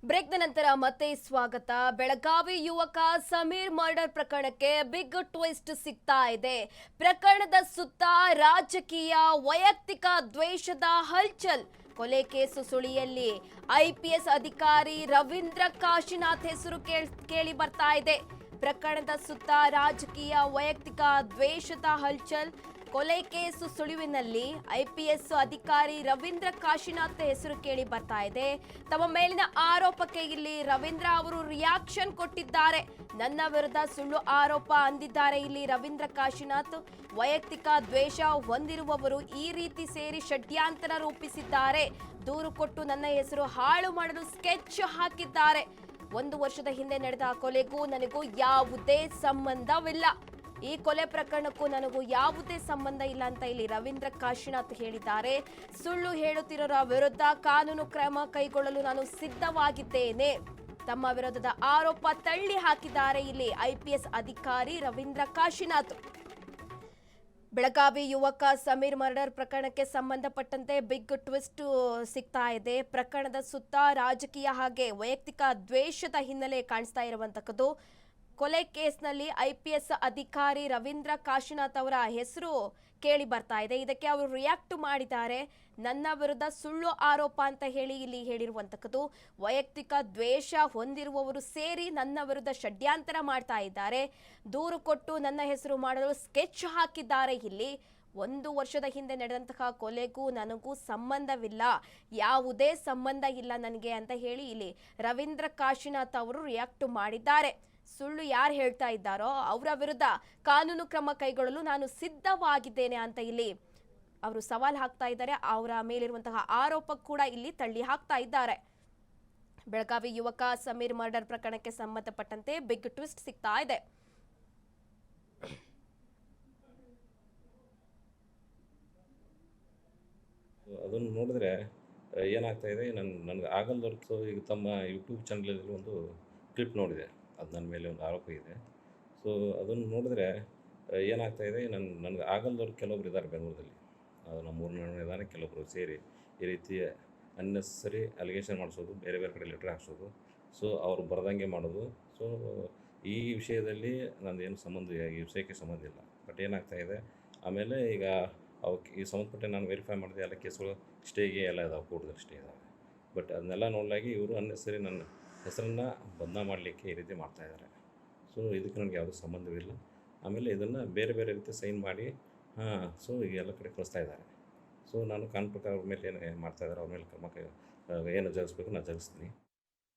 ಬ್ರೇಕ್ನ ನಂತರ ಮತ್ತೆ ಸ್ವಾಗತ. ಬೆಳಗಾವಿ ಯುವಕ ಸಮೀರ್ ಮರ್ಡರ್ ಪ್ರಕರಣಕ್ಕೆ ಬಿಗ್ ಟ್ವಿಸ್ಟ್ ಸಿಗ್ತಾ ಇದೆ. ಪ್ರಕರಣದ ಸುತ್ತ ರಾಜಕೀಯ ವೈಯಕ್ತಿಕ ದ್ವೇಷದ ಹಲ್ಚಲ್. ಕೊಲೆ ಕೇಸು ಸುಳಿಯಲ್ಲಿ ಐಪಿಎಸ್ ಅಧಿಕಾರಿ ರವೀಂದ್ರ ಕಾಶಿನಾಥ್ ಹೆಸರು ಕೇಳಿ ಬರ್ತಾ ಇದೆ. ಪ್ರಕರಣದ ಸುತ್ತ ರಾಜಕೀಯ ವೈಯಕ್ತಿಕ ದ್ವೇಷದ ಹಲ್ಚಲ್. ಕೊಲೆ ಕೇಸು ಸುಳಿವಿನಲ್ಲಿ ಐಪಿಎಸ್ ಅಧಿಕಾರಿ ರವೀಂದ್ರ ಕಾಶಿನಾಥ್ ಹೆಸರು ಕೇಳಿ ಬರ್ತಾ ಇದೆ. ತಮ್ಮ ಮೇಲಿನ ಆರೋಪಕ್ಕೆ ಇಲ್ಲಿ ರವೀಂದ್ರ ಅವರು ರಿಯಾಕ್ಷನ್ ಕೊಟ್ಟಿದ್ದಾರೆ. ನನ್ನ ವಿರುದ್ಧ ಸುಳ್ಳು ಆರೋಪ ಅಂದಿದ್ದಾರೆ ಇಲ್ಲಿ ರವೀಂದ್ರ ಕಾಶಿನಾಥ್. ವೈಯಕ್ತಿಕ ದ್ವೇಷ ಹೊಂದಿರುವವರು ಈ ರೀತಿ ಸೇರಿ ಷಡ್ಯಂತ್ರ ರೂಪಿಸಿದ್ದಾರೆ. ದೂರು ಕೊಟ್ಟು ನನ್ನ ಹೆಸರು ಹಾಳು ಮಾಡಲು ಸ್ಕೆಚ್ ಹಾಕಿದ್ದಾರೆ. 1 ವರ್ಷದ ಹಿಂದೆ ನಡೆದ ಕೊಲೆಗೂ ನನಗೂ ಯಾವುದೇ ಸಂಬಂಧವಿಲ್ಲ. ಈ ಕೊಲೆ ಪ್ರಕರಣಕ್ಕೂ ನನಗೂ ಯಾವುದೇ ಸಂಬಂಧ ಇಲ್ಲ ಅಂತ ಇಲ್ಲಿ ರವೀಂದ್ರ ಕಾಶಿನಾಥ್ ಹೇಳಿದ್ದಾರೆ. ಸುಳ್ಳು ಹೇಳುತ್ತಿರೋರ ವಿರುದ್ಧ ಕಾನೂನು ಕ್ರಮ ಕೈಗೊಳ್ಳಲು ನಾನು ಸಿದ್ಧವಾಗಿದ್ದೇನೆ. ತಮ್ಮ ವಿರುದ್ಧದ ಆರೋಪ ತಳ್ಳಿ ಹಾಕಿದ್ದಾರೆ ಇಲ್ಲಿ ಐಪಿಎಸ್ ಅಧಿಕಾರಿ ರವೀಂದ್ರ ಕಾಶಿನಾಥ್. ಬೆಳಗಾವಿ ಯುವಕ ಸಮೀರ್ ಮರ್ಡರ್ ಪ್ರಕರಣಕ್ಕೆ ಸಂಬಂಧಪಟ್ಟಂತೆ ಬಿಗ್ ಟ್ವಿಸ್ಟ್ ಸಿಗ್ತಾ ಇದೆ. ಪ್ರಕರಣದ ಸುತ್ತ ರಾಜಕೀಯ ಹಾಗೆ ವೈಯಕ್ತಿಕ ದ್ವೇಷದ ಹಿನ್ನೆಲೆ ಕಾಣಿಸ್ತಾ ಇರುವಂತಕ್ಕದ್ದು. ಕೊಲೆ ಕೇಸ್ನಲ್ಲಿ ಐಪಿಎಸ್ ಅಧಿಕಾರಿ ರವೀಂದ್ರ ಕಾಶಿನಾಥ್ ಅವರ ಹೆಸರು ಕೇಳಿ ಬರ್ತಾ ಇದೆ. ಇದಕ್ಕೆ ಅವರು ರಿಯಾಕ್ಟ್ ಮಾಡಿದ್ದಾರೆ. ನನ್ನ ವಿರುದ್ಧ ಸುಳ್ಳು ಆರೋಪ ಅಂತ ಹೇಳಿ ಇಲ್ಲಿ ಹೇಳಿರುವಂತಕ್ಕದ್ದು. ವೈಯಕ್ತಿಕ ದ್ವೇಷ ಹೊಂದಿರುವವರು ಸೇರಿ ನನ್ನ ವಿರುದ್ಧ ಷಡ್ಯಂತರ ಮಾಡ್ತಾ ಇದ್ದಾರೆ. ದೂರು ಕೊಟ್ಟು ನನ್ನ ಹೆಸರು ಮಾಡಲು ಸ್ಕೆಚ್ ಹಾಕಿದ್ದಾರೆ ಇಲ್ಲಿ. 1 ವರ್ಷದ ಹಿಂದೆ ನಡೆದಂತಹ ಕೊಲೆಗೂ ನನಗೂ ಸಂಬಂಧವಿಲ್ಲ, ಯಾವುದೇ ಸಂಬಂಧ ಇಲ್ಲ ನನಗೆ ಅಂತ ಹೇಳಿ ಇಲ್ಲಿ ರವೀಂದ್ರ ಕಾಶಿನಾಥ್ ಅವರು ರಿಯಾಕ್ಟ್ ಮಾಡಿದ್ದಾರೆ. ಸುಳ್ಳು ಯಾರು ಹೇಳ್ತಾ ಇದ್ದಾರೋ ಅವರ ವಿರುದ್ಧ ಕಾನೂನು ಕ್ರಮ ಕೈಗೊಳ್ಳಲು ನಾನು ಸಿದ್ಧವಾಗಿದ್ದೇನೆ ಅಂತ ಇಲ್ಲಿ ಅವರು ಸವಾಲ್ ಹಾಕ್ತಾ ಇದ್ದಾರೆ. ಅವರ ಮೇಲಿರುವಂತಹ ಆರೋಪ ಕೂಡ ಇಲ್ಲಿ ತಳ್ಳಿ ಹಾಕ್ತಾ ಇದ್ದಾರೆ. ಬೆಳಗಾವಿ ಯುವಕ ಸಮೀರ್ ಮರ್ಡರ್ ಪ್ರಕರಣಕ್ಕೆ ಸಂಬಂಧಪಟ್ಟಂತೆ ಬಿಗ್ ಟ್ವಿಸ್ಟ್ ಸಿಗ್ತಾ ಇದೆ. ಅದನ್ನು ನೋಡಿದ್ರೆ ಏನಾಗ್ತಾ ಇದೆ, ನನಗೆ ಆಗಲ್ದೊರ್ತು ಈಗ ತಮ್ಮ ಯೂಟ್ಯೂಬ್ ಚಾನಲಲ್ಲಿ ಒಂದು ಕ್ಲಿಪ್ ನೋಡಿದೆ. ಅದು ನನ್ನ ಮೇಲೆ ಒಂದು ಆರೋಪ ಇದೆ. ಸೊ ಅದನ್ನು ನೋಡಿದ್ರೆ ಏನಾಗ್ತಾ ಇದೆ, ನನಗೆ ಆಗಲ್ದವ್ರು ಕೆಲವೊಬ್ರು ಇದ್ದಾರೆ ಬೆಂಗಳೂರಲ್ಲಿ. ನಮ್ಮ ಊರಿನ ಇದ್ದಾನೆ ಕೆಲವೊಬ್ಬರು ಸೇರಿ ಈ ರೀತಿ ಅನ್ನೆಸರಿ ಅಲಿಗೇಷನ್ ಮಾಡಿಸೋದು, ಬೇರೆ ಬೇರೆ ಕಡೆ ಲೆಟ್ರ್ ಹಾಕ್ಸೋದು, ಸೊ ಅವ್ರು ಬರ್ದಂಗೆ ಮಾಡೋದು. ಸೊ ಈ ವಿಷಯದಲ್ಲಿ ನಂದೇನು ಸಂಬಂಧ, ಈ ವಿಷಯಕ್ಕೆ ಸಂಬಂಧ ಇಲ್ಲ. ಬಟ್ ಏನಾಗ್ತಾ ಇದೆ, ಆಮೇಲೆ ಈಗ ಅವಕ್ಕೆ ಈ ಸಂಬಂಧಪಟ್ಟ ನಾನು ವೆರಿಫೈ ಮಾಡಿದೆ, ಎಲ್ಲ ಕೇಸ್ಗಳು ಸ್ಟೇಗೆ ಎಲ್ಲ ಇದಾವೆ, ಕೋರ್ಟ್ದಲ್ಲಿ ಸ್ಟೇ ಇದ್ದಾವೆ. ಬಟ್ ಅದನ್ನೆಲ್ಲ ನೋಡಲಾಗಿ ಇವರು ಅನ್ನೆಸರಿ ನನ್ನ ಹೆಸರನ್ನು ಬದನಾಮ್ ಮಾಡಲಿಕ್ಕೆ ಈ ರೀತಿ ಮಾಡ್ತಾಯಿದ್ದಾರೆ. ಸೊ ಇದಕ್ಕೆ ನನಗೆ ಯಾವುದೂ ಸಂಬಂಧವಿಲ್ಲ. ಆಮೇಲೆ ಇದನ್ನು ಬೇರೆ ಬೇರೆ ರೀತಿ ಸೈನ್ ಮಾಡಿ ಸೊ ಈಗ ಎಲ್ಲ ಕಡೆ ಕಳಿಸ್ತಾ ಇದ್ದಾರೆ. ಸೊ ನಾನು ಕಾನೂನು ಪ್ರಕಾರ ಅವ್ರ ಮೇಲೆ ಏನು ಮಾಡ್ತಾಯಿದ್ದಾರೆ, ಅವ್ರ ಮೇಲೆ ಕ್ರಮ ಏನು ಜರುಗಿಸ್ಬೇಕು ನಾನು ಜರುಗಿಸ್ತೀನಿ.